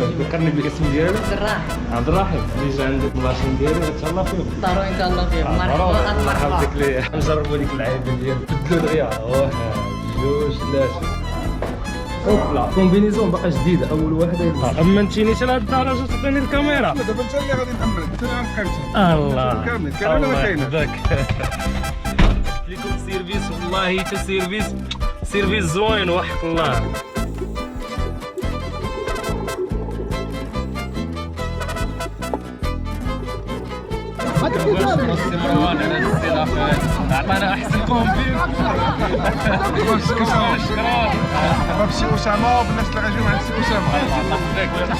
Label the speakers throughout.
Speaker 1: ذكرني بالاسم ديالك.
Speaker 2: عبد الرحيم.
Speaker 1: عبد الرحيم اللي جا عندك لاشين ديالي غتهلا فيهم.
Speaker 2: ضروري نتهلا فيهم.
Speaker 1: مرحبا بك ليا. نجربوا ديك اللعيبه ديال بدلوا دغيا واحد جوج ثلاثه. اوبلا كومبينيزون باقا جديده اول واحده. امنتيني حتى لهاد الدرجه تعطيني الكاميرا.
Speaker 3: دابا انت اللي غادي نامنك، انت اللي غنبقى
Speaker 1: الله
Speaker 3: كامل كامل ما كاينه.
Speaker 1: ليكم سيرفيس والله حتى سيرفيس زوين وحق الله. السي مروان على هاد الاستضافه، عطانا احسن كومبي.
Speaker 3: شكرا بسي اسامه وبالناس اللي غيجيو عند سي اسامه.
Speaker 1: الله يحفظك.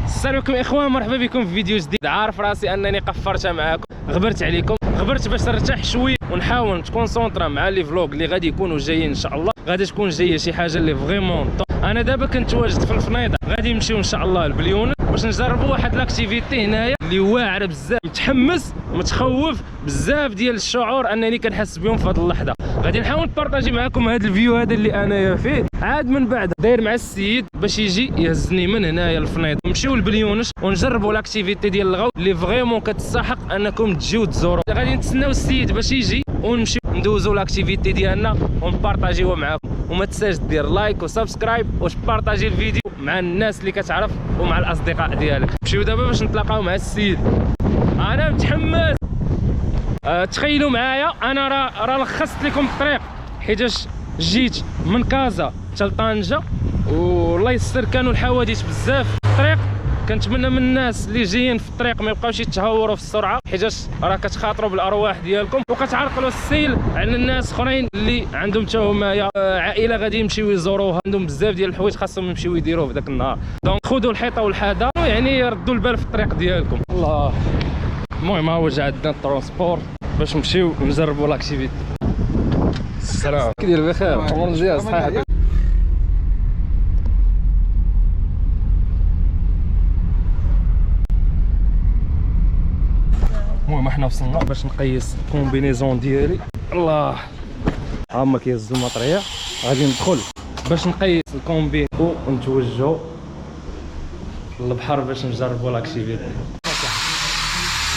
Speaker 1: السلام عليكم اخوان، مرحبا بكم في فيديو جديد. عارف راسي انني قفرتها معاكم، غبرت عليكم، غبرت باش نرتاح شويه ونحاول نتكونسونطرا مع لي فلوغ اللي غادي يكونوا جايين ان شاء الله. غادي تكون جايه شي حاجه اللي فريمون. انا دابا كنت واجد في الفنيضه، غادي نمشيو ان شاء الله لبليونه باش نجربوا واحد لاكتيفيتي هنايا اللي واعر بزاف، متحمس متخوف بزاف ديال الشعور انني كنحس بهم في هذه اللحظه. غادي نحاول نبارطاجي معكم هذا الفيديو هذا اللي انايا فيه، عاد من بعد داير مع السيد باش يجي يهزني من هنايا الفنيضه. نمشيو لبليونش ونجربوا لاكتيفيتي ديال الغوت اللي فريمون كتستحق انكم تجيو تزوروا. غادي نتسناو السيد باش يجي ونمشيو ندوزو لاكتيفيتي ديالنا ونبارطاجيوها معكم. وما تنساش دير لايك وسبسكرايب وتبارطاجي الفيديو مع الناس اللي كتعرف ومع الاصدقاء ديالك. نمشيو دابا باش نتلاقاو مع السيد. انا متحمس. تخيلوا معايا انا راه لخصت لكم الطريق حيتاش جيت من كازا حتى لطنجه، والله يسر كانوا الحوادث بزاف في الطريق. كنتمنى من الناس اللي جايين في الطريق ما يبقاوش يتهوروا في السرعه، حيتاش راه كتخاطروا بالارواح ديالكم وكتعرقلوا السيل على الناس اخرين اللي عندهم حتى هما عائله غادي يمشيو يزوروها، عندهم بزاف ديال الحوايج خاصهم يمشيو يديروه في ذاك النهار. دونك خذوا الحيطه والحذر، يعني ردوا البال في الطريق ديالكم. الله. المهم ها هو جا عندنا الترونسبور باش نمشيو نجربوا لاكتيفيتي. السلام كي داير؟ بخير؟ امور مزيان صحيح. المهم حنا وصلنا باش نقيس الكومبينيزون ديالي. الله ها هما كيهزوا المطريه، غادي ندخل باش نقيس الكومبين ونتوجهوا للبحر باش نجربوا لاكتيفيتي.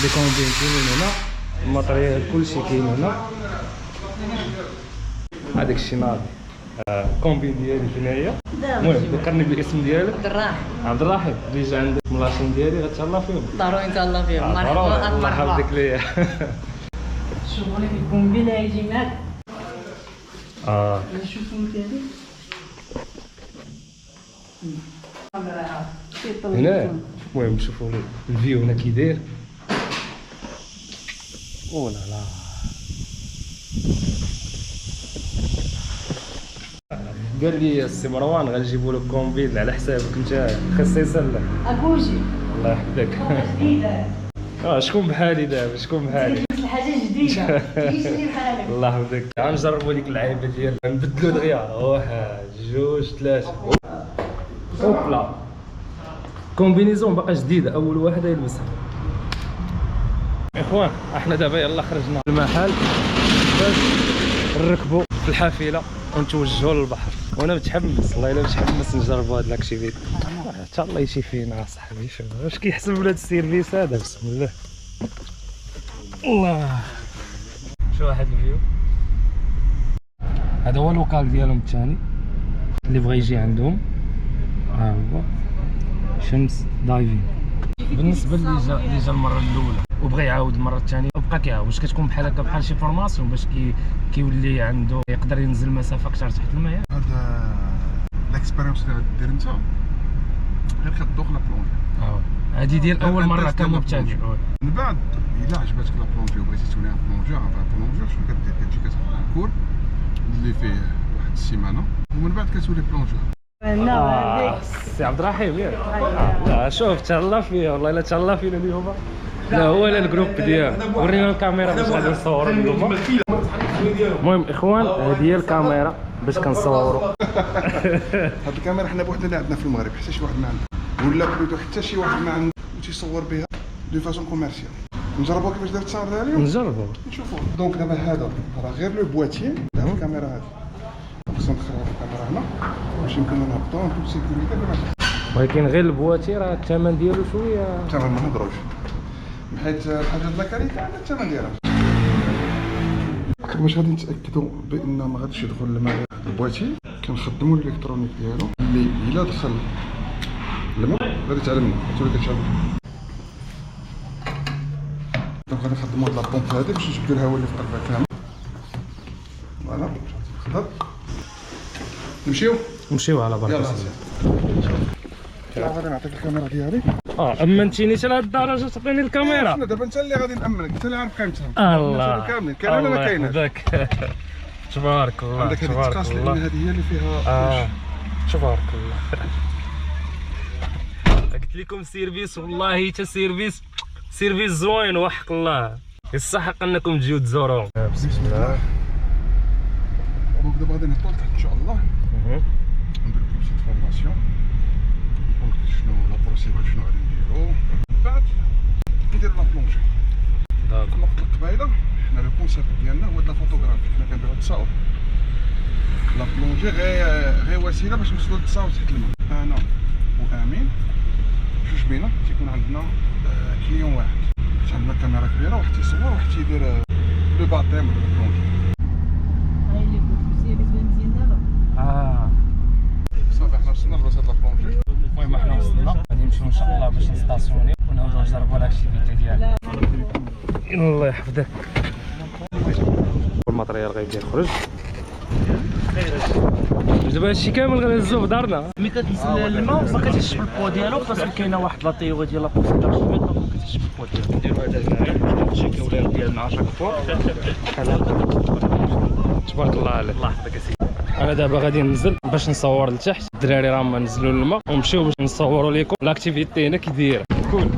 Speaker 1: لي كومبين كاينين هنا، المطريه كلشي كاين هنا. هذاك الشيء ناضي. الكومبين ديالي هنايا. المهم ذكرني بالاسم ديالك.
Speaker 2: عبد الرحيم.
Speaker 1: عبد الرحيم اللي جا عندك من لاشين ديالي غتهلا فيهم.
Speaker 2: ضروري نتهلا فيهم.
Speaker 1: مرحبا بك ليا.
Speaker 2: شوفوا لي الكومبين يجي معاك. نشوفوا ديالي.
Speaker 1: هنا المهم شوفوا لي الفيو هنا كي داير. او لا لا قال لي السي مروان غنجيبوا لك كومبين على حسابك انت خصيصا لك.
Speaker 2: اكوجي.
Speaker 1: الله يحفظك.
Speaker 2: جديده.
Speaker 1: شكون بحالي دابا؟ شكون بحالي؟
Speaker 2: حاجه جديده. تيجي بحالك.
Speaker 1: الله يحفظك. غنجربوا ديك اللعيبه ديال نبدلوا دغيا واحد جوج ثلاثه. اوبلا كومبينيزون باقا جديده اول واحده يلبسها. اخوان احنا دابا يلا خرجنا المحل باش نركبوا في الحافله ونتوجهوا للبحر، وانا متحمس والله الا متحمس نجربوا هاد لاكتيفيتي. حتى الله يشي فينا اصاحبي. واش كيحسب ولاد السيرفيس هذا؟ بسم الله. الله شو واحد الفيو. هذا هو اللوكال ديالهم الثاني اللي بغى يجي عندهم. ها هو شمس دايفين. بالنسبه اللي جا المره الاولى وبغى يعاود المره الثانيه وبقى كيعاود، واش كتكون بحال هكا بحال شي فورماسيون باش كيولي عنده يقدر ينزل مسافه اكثر تحت الماء؟
Speaker 3: هذا الاكسبيريونس اللي غدير انت غير كتذوق لا بلونجي.
Speaker 1: هذه ديال اول مره كمبتدئ.
Speaker 3: من بعد الا عجبتك لا بلونجي وبغيتي تولي ان بلونجور شنو كدير؟ كتجي كتاخذ ان كور اللي فيه واحد السيمانه ومن بعد كتولي بلونجور. سي عبد الرحيم ياك؟ لا شوف تهلا فيه والله الا تهلا فينا اليوم. لا هو لا الجروب ديالو. ورينا الكاميرا باش غادي نصوروا اليوم. المهم اخوان هذه هي الكاميرا باش كنصوروا. هاد الكاميرا حنا بوحدنا اللي عندنا في المغرب، حتى شي واحد ما عنده ولا بلوتو حتى شي واحد ما عنده تيصور بها دو فاسون كوميرسيال. نجربوا كيفاش دار التصاور ديالو.
Speaker 1: نجربوا
Speaker 3: نشوفوا. دونك دابا هذا راه غير لو بواتيي تاع الكاميرا هذه. خصنا ندخلها في الكاميرا هنا باش يمكن نهبطو ونكتب سيكوريتي بلا
Speaker 1: ولكن غير البواتي راه الثمن ديالو شويه.
Speaker 3: الثمن ما نهضروش حيت الحاجه د لاكاليتي عندها الثمن ديالها. باش غادي نتاكدوا بان ما غاديش يدخل الماء البواتي كنخدموا الالكترونيك ديالو اللي الا دخل الماء غادي تعلمنا تولي كتشعل. دونك غادي نخدموا هاد لابومب هادي باش نجبدوا الهواء اللي في قلبها كامل. فوالا خدام نمشيو على بركه الله. غادي نعطيك الكاميرا ديالي.
Speaker 1: امنتيني حتى لهاد الدرجه تعطيني الكاميرا؟
Speaker 3: شنو دابا انت اللي غادي نامنك، انت اللي عارف قيمتها.
Speaker 1: الله
Speaker 3: كاملين كاين ولا ما كايناش؟
Speaker 1: تبارك الله.
Speaker 3: عندك هذه التقاص لان هذه هي اللي فيها
Speaker 1: تبارك الله. قلت لكم سيرفيس والله حتى سيرفيس زوين وحق الله يستحق انكم تجيو تزوروهم.
Speaker 3: بسم الله. دونك دابا غادي نهبطو لتحت ان شاء الله. ندير لكم شي فورماسيون نقول لك شنو لا بروسيدور شنو غادي نديرو من بعد ندير لا بلونجي. كما قلت لك قبيله حنا لو كونسيبت ديالنا هو د لا فوتوغرافي. حنا كنديرو التصاور. لا بلونجي غير وسيله باش نوصلو للتصاور تحت الماء. انا وامين جوج بينا تيكون عندنا كليون واحد. عندنا كاميرا كبيره واحد تيصور واحد تيدير لو باتيم ولا البلونجي.
Speaker 2: هاي اللي كنت سيريس مزيان دابا.
Speaker 3: صافي حنا وصلنا لبلاصه د لا بلونجي.
Speaker 1: المهم حنا وصلنا غادي نمشيو ان شاء الله باش نستاسيوني ونعاودو نجربو الاكتيفيتي ديالنا. الله يحفظك. الماتريال غيبدا يخرج دابا هادشي كامل غنهزو في دارنا.
Speaker 4: ملي كتنزل الماء ما كتحسش بالبوا ديالو باسكو كاينه واحد لا تيوري ديال لا بورسنتاج ما كتحسش بالبوا ديالو. نديرو هذا هنايا نشيكيو الغير ديالنا 10 فوق.
Speaker 1: تبارك الله عليك.
Speaker 4: الله يحفظك اسيدي.
Speaker 1: انا دابا غادي ننزل باش نصور لتحت. الدراري راهم نزلوا للماء ونمشيو باش نصوروا لكم لاكتيفيتي هنا كي دايره. كول.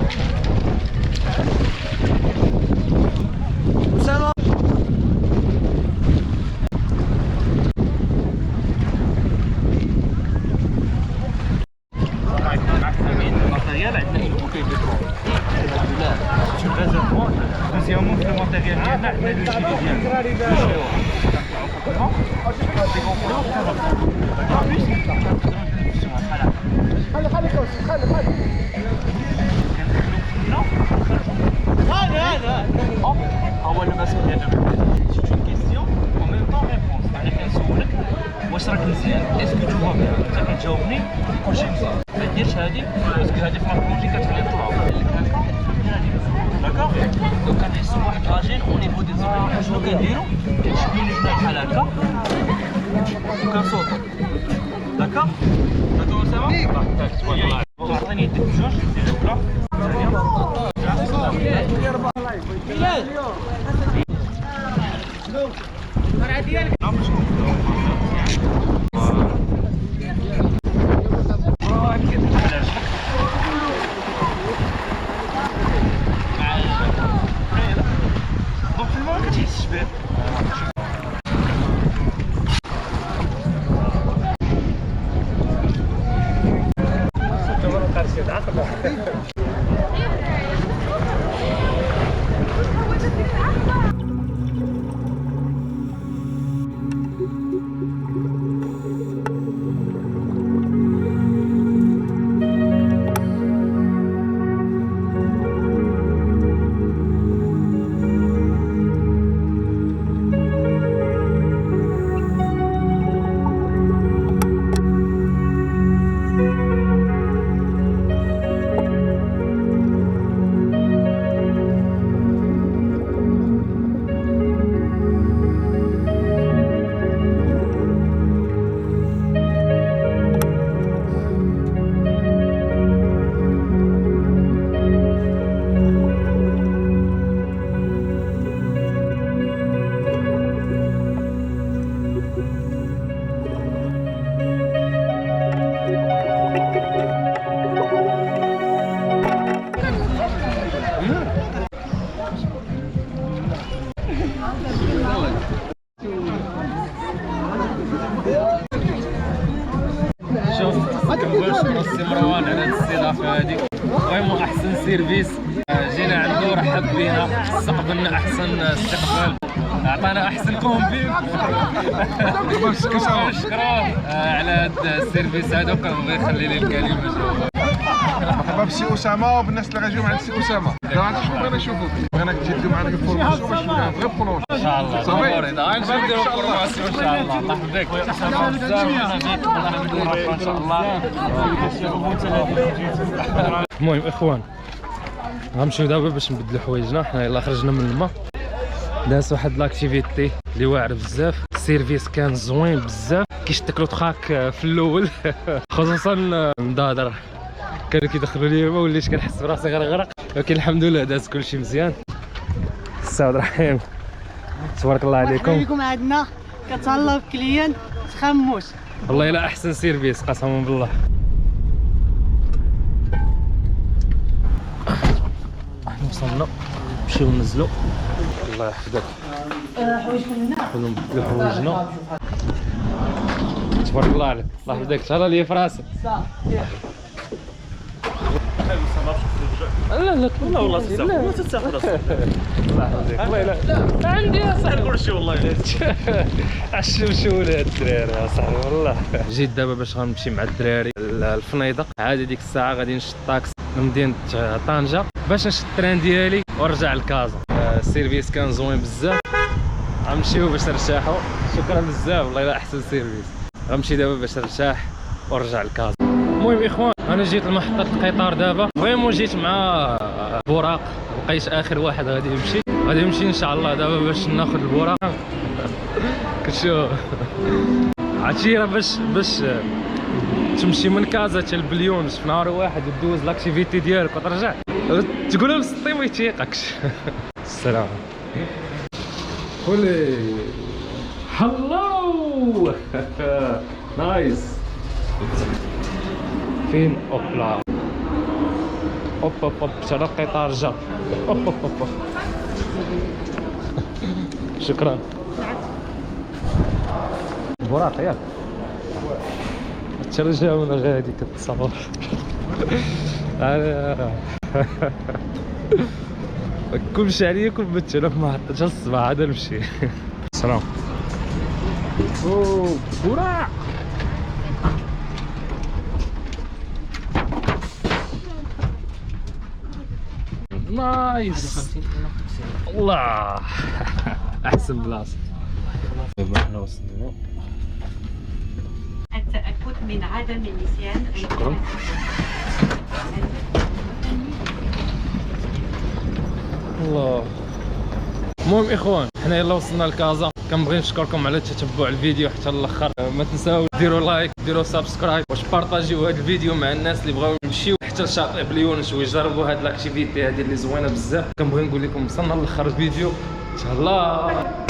Speaker 4: اول ما سمعنا سي اون كيسيون او ميم طون ريبونس. انا كنسولك واش راك مزيان اسكو تو فا بيان، انت كتجاوبني كلشي مزيان. ما ديرش هذه باسكو هذه في لابلونجي كتخلي يطلعوا داكوغ. دونك كنحسوا بواحد لاجين او نيفو دي زوبينيون. شنو كنديرو؟ كنشدو لجنا بحال هكا وكنصوتو داكوغ. هادو اسامه تعطيني يدك بجوج ديال الاولى
Speaker 1: السي مروان على هاد الاستضافه هادي. فريمون احسن سيرفيس جينا عنده، رحب بينا، استقبلنا احسن استقبال. عطانا احسن كومبي. شكرا على هاد السيرفيس هذا، وكنبغي يخلي لي الكلمه.
Speaker 3: مرحبا بسي اسامه وبالناس اللي غاجيو مع السي اسامه. دابا شنو بغينا نشوفوا؟ بغينا تجدوا معنا الفورماسيون باش نبغيو غير برونج
Speaker 1: ان شاء الله صافي غنمشيو نديرو فورماسيون ان شاء الله. الله يحفظك ان شاء الله. المهم اخوان غنمشيو دابا باش نبدلو حوايجنا. حنا يلاه خرجنا من الماء، داز واحد لاكتيفيتي اللي واعر بزاف. السيرفيس كان زوين بزاف، كيشتكلو تخاك في الاول خصوصا مدادر كانوا كيدخلوا لي ما وليت كنحس براسي غنغرق، ولكن الحمد لله داز كلشي مزيان. السي عبد الرحيم تبارك الله عليكم.
Speaker 2: مرحبا بكم عندنا، كتهلا في كليان تخموش.
Speaker 1: والله الا احسن سيرفيس قسما بالله. احنا وصلنا نمشيو ننزلو. الله يحفظك.
Speaker 2: حوايجكم هنا.
Speaker 1: كلهم بدلو حوايجنا. تبارك الله عليك. الله يحفظك. تهلا لي في راسك. لا لا لا والله لا ما تتاخذ راسك. الله يحفظك. والله لا عندي يا صاحبي كلشي والله. عشوشوا الدراري يا صاحبي والله. جيت دابا باش غنمشي مع الدراري الفنيدق، عادي ديك الساعه غادي نشد طاكس من مدينه طنجه باش نشد التران ديالي ونرجع لكازا. السيرفيس كان زوين بزاف، غنمشيو باش نرتاحوا. شكرا بزاف والله الا احسن سيرفيس. غنمشي دابا باش نرتاح ونرجع لكازا. المهم اخوان انا جيت لمحطة القطار دابا، فريمون جيت مع بوراق، بقيت اخر واحد غادي يمشي ان شاء الله دابا باش ناخذ البوراق. كتشوف عرفتي راه باش تمشي من كازا حتى البليون في نهار واحد ودوز لاكتيفيتي ديالك وترجع تقولها بالسطي ما يتيقكش. السلام ولي هلو نايس. فين اوبلا اوب اوب اوب ترى القطار جا. اوب اوب اوب شكرا. براق ياك ترجع وانا غادي كتصور. كلشي عليكم بتشرف ما حطيتش الصباح هذا نمشي. السلام. اوه براق نايس الله. احسن بلاصه. احنا وصلنا.
Speaker 5: التأكد من عدم النسيان.
Speaker 1: شكرا. الله. المهم اخوان حنا يلا وصلنا لكازا، كنبغي نشكركم على تتبع الفيديو حتى الاخر. ما تنساو ديروا لايك ديروا سبسكرايب واش بارطاجيو هذا الفيديو مع الناس اللي بغاو يمشيو حتى لشاطئ بليونش ويجربوا هاد لاكتيفيتي هذه اللي زوينه بزاف. كنبغي نقول لكم وصلنا لاخر الفيديو ان شاء الله.